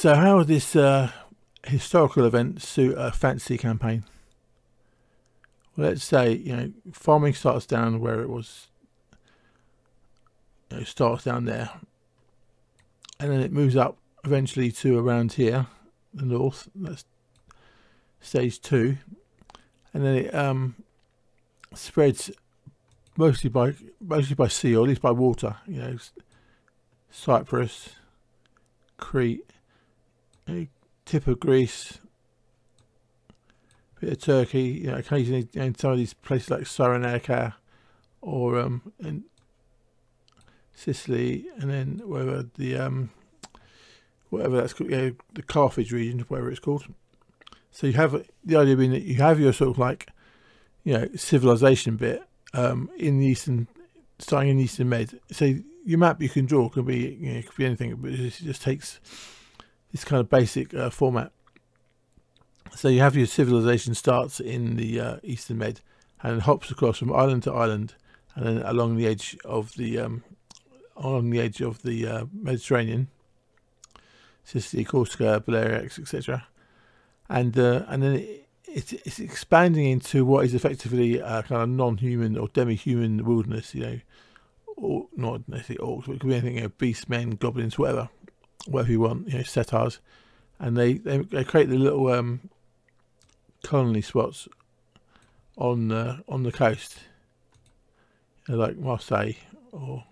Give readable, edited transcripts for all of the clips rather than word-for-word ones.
So how would this historical event suit a fantasy campaign? Well, let's say, farming starts down where it was, starts down there, and then it moves up eventually to around here, the north. That's stage 2, and then it spreads mostly by sea, or at least by water. Cyprus, Crete, tip of Greece, bit of Turkey, occasionally in some of these places like Cyrenaica, or in Sicily, and then whatever that's called, the Carthage region, whatever it's called. So you have the idea being that you have your sort of like, civilization bit in the eastern, starting in the Eastern Med. So your map you can draw can be, it could be anything, but it just takes this kind of basic format. So you have your civilization starts in the Eastern Med and hops across from island to island, and then along the edge of the Mediterranean, Sicily, Corsica, Balearics, etc. And then it's expanding into what is effectively a kind of non-human or demi-human wilderness, or not necessarily orcs, but it could be anything, beastmen, goblins, whatever you want, satyrs, and they create the little colony spots on the coast, like Marseille or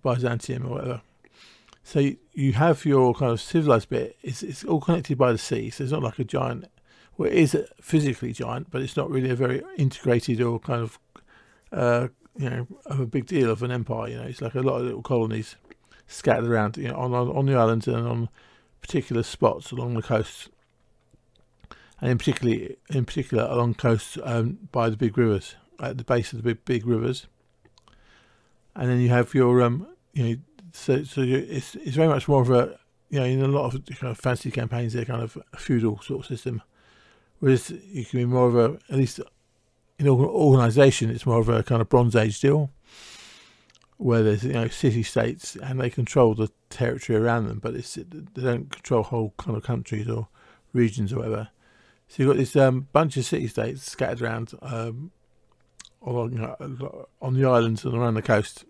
Byzantium or whatever. So you have your kind of civilized bit. It's all connected by the sea, so it's not like a giant. Well, it is physically giant, but it's not really a very integrated or kind of of a big deal of an empire. It's like a lot of little colonies scattered around, on the islands and on particular spots along the coast, and in particular along coasts by the big rivers, at the base of the big rivers. And then you have your so it's very much more of a, in a lot of kind of fantasy campaigns they're kind of a feudal sort of system, whereas you can be more of a, at least in organisation, it's more of a kind of Bronze Age deal, where there's city states and they control the territory around them, but they don't control whole kind of countries or regions or whatever. So you've got this bunch of city states scattered around on the islands and around the coast.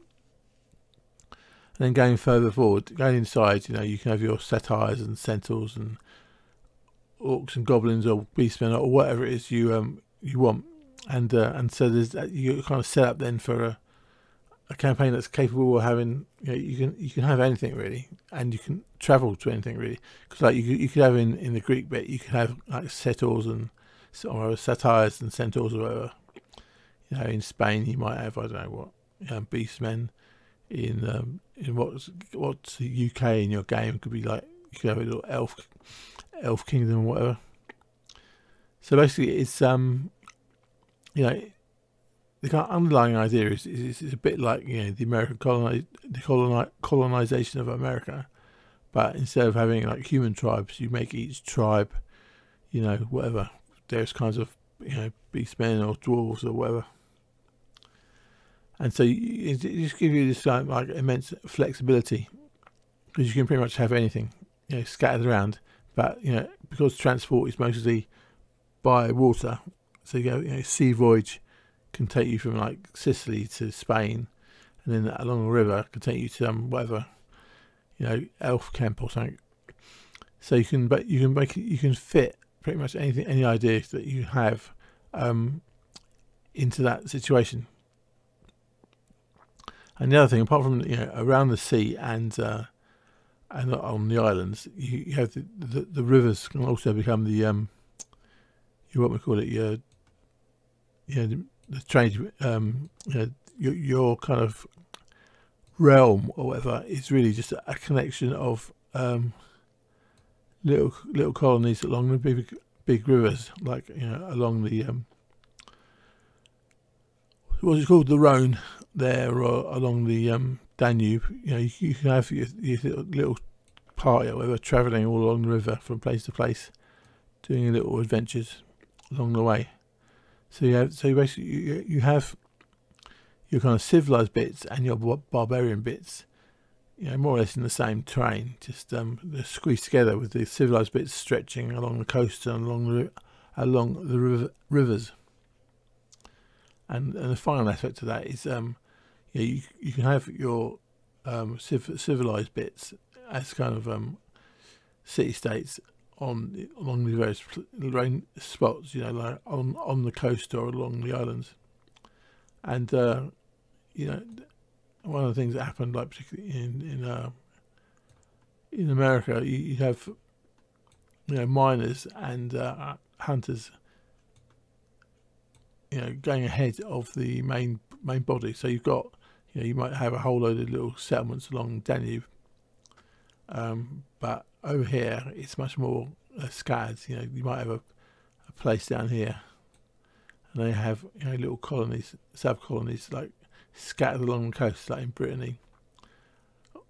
And then going further forward, going inside, you can have your satyrs and centaurs and orcs and goblins or beastmen or whatever it is you want, and so there's you kind of set up then for a campaign that's capable of having, you can have anything really, and you can travel to anything really, because like you could have in the Greek bit, you could have like satyrs or satyrs and centaurs or whatever. In Spain you might have, I don't know what, beastmen. In what's the UK in your game could be like, you could have a little elf kingdom or whatever. So basically it's the kind of underlying idea is a bit like the American colonization of America, but instead of having like human tribes, you make each tribe whatever, there's kinds of beastmen or dwarves or whatever. And so it just gives you this like immense flexibility, because you can pretty much have anything scattered around, but because transport is mostly by water, so sea voyage can take you from like Sicily to Spain, and then along the river can take you to whatever elf camp or something. So you can fit pretty much anything, any idea that you have into that situation. And the other thing, apart from around the sea and on the islands, you have the rivers can also become the what we call it, the trade, your kind of realm or whatever is really just a connection of little colonies along the big rivers, like along the what's it called, the Rhone there, or along the Danube. You can have your little party or whatever travelling all along the river from place to place, doing little adventures along the way. So basically you have your kind of civilized bits and your barbarian bits more or less in the same terrain, just they're squeezed together with the civilized bits stretching along the coast and along the rivers. And the final aspect of that is you can have your civilized bits as kind of city-states along the various spots, like on the coast or along the islands. And one of the things that happened, like particularly in America, you have miners and hunters going ahead of the main body. So you've got you might have a whole load of little settlements along Danube, but over here it's much more scattered. You might have a place down here, and they have little colonies, sub-colonies, like scattered along the coast, like in Brittany,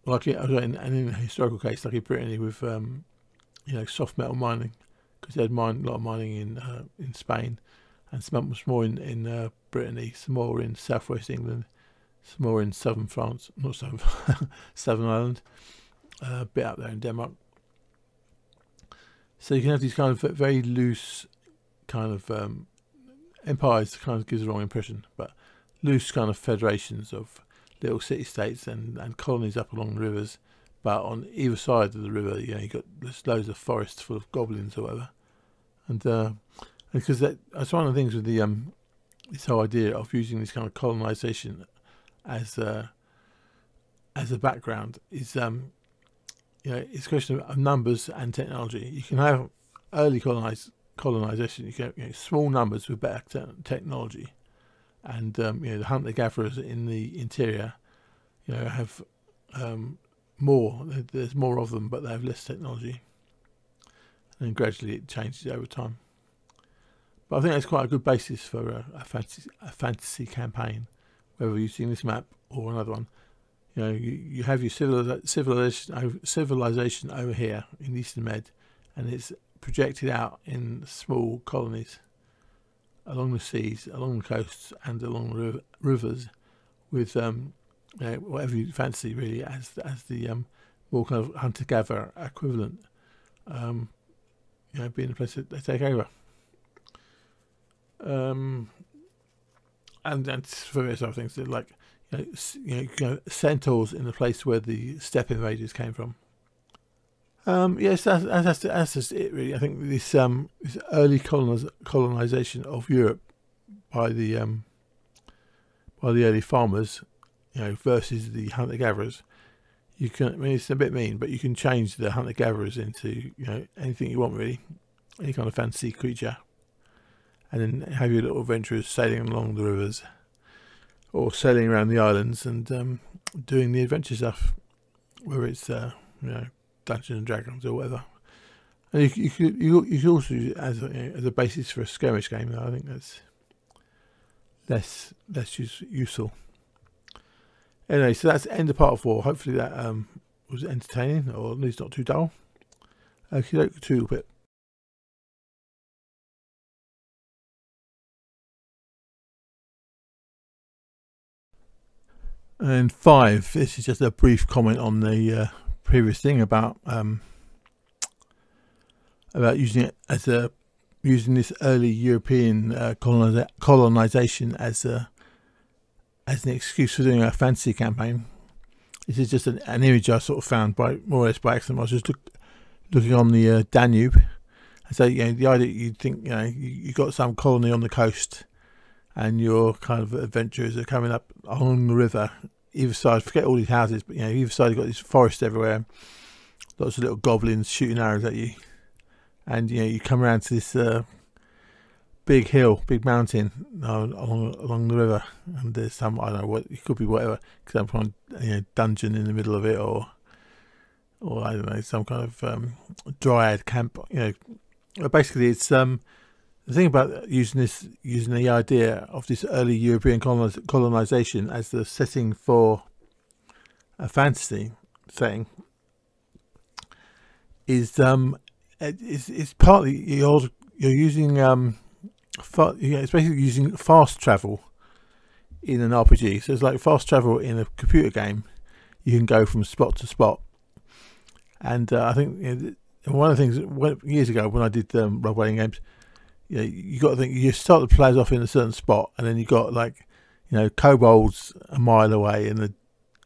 like in a historical case, like in Brittany with soft metal mining, because they had a lot of mining in Spain, and some much more in Brittany, some more in southwest England, some more in southern France, not southern, southern Ireland, a bit up there in Denmark. So you can have these kind of very loose kind of empires. Kind of gives the wrong impression, but loose kind of federations of little city-states and colonies up along the rivers. But on either side of the river, you got there's loads of forests full of goblins or whatever. And because that's one of the things with the this whole idea of using this kind of colonization as a background is it's a question of numbers and technology. You can have early colonization. You can small numbers with better technology, and the hunter-gatherers in the interior, have more. There's more of them, but they have less technology, and gradually it changes over time. But I think that's quite a good basis for a fantasy campaign, whether using this map or another one. You have your civilization over here in Eastern Med, and it's projected out in small colonies along the seas, along the coasts, and along the rivers, with whatever you fancy really as the more kind of hunter-gatherer equivalent, being the place that they take over. And for various other things, like centaurs in the place where the steppe invaders came from. Yes, that's just it really. I think this early colonization of Europe by the early farmers, versus the hunter-gatherers. You can, I mean, it's a bit mean, but you can change the hunter-gatherers into anything you want really, any kind of fantasy creature, and then have your little adventurers sailing along the rivers, or sailing around the islands and doing the adventure stuff, whether it's Dungeons and Dragons or whatever. And you could also use it as a basis for a skirmish game. Though I think that's less useful. Anyway, so that's the end of part 4. Hopefully that was entertaining, or at least not too dull. Okay, to a bit. And 5. This is just a brief comment on the previous thing about using it as using this early European colonization as an excuse for doing a fantasy campaign. This is just an image I sort of found more or less by accident. I was just looking on the Danube, and so the idea you'd think you got some colony on the coast, and your kind of adventurers are coming up along the river. Either side, forget all these houses, but either side you've got this forest everywhere, lots of little goblins shooting arrows at you, and you come around to this big mountain along the river, and there's some, I don't know what, it could be whatever, some kind of dungeon in the middle of it, or I don't know, some kind of dryad camp. Basically it's the thing about using the idea of this early European colonization as the setting for a fantasy setting is it's partly you're using it's basically using fast travel in an RPG. So it's like fast travel in a computer game. you can go from spot to spot. And I think one of the things years ago when I did role-playing games, you got to think, you start the players off in a certain spot, and then you got like kobolds a mile away, and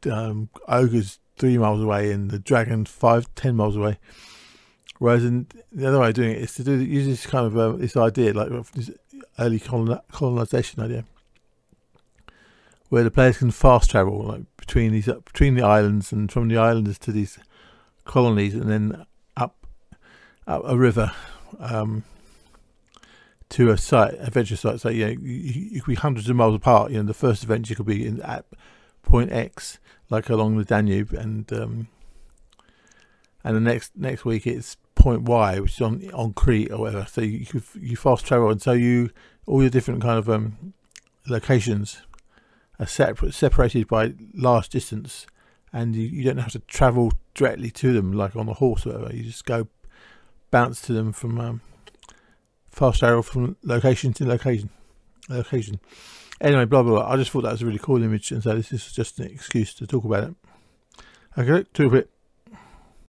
the ogres 3 miles away, and the dragon 5-10 miles away. Whereas the other way of doing it is to use this kind of this idea, like this early colonization idea, where the players can fast travel like between the islands, and from the islands to these colonies, and then up a river to a adventure site. So you could be hundreds of miles apart. The first adventure could be at point X, like along the Danube, and the next week it's point Y, which is on Crete or whatever. So you fast travel, and so all your different kind of locations are separated by large distance, and you don't have to travel directly to them like on a horse or whatever. You just go bounce to them from fast travel from location to location. Anyway, blah blah blah. I just thought that was a really cool image, and so this is just an excuse to talk about it. Okay, to a bit.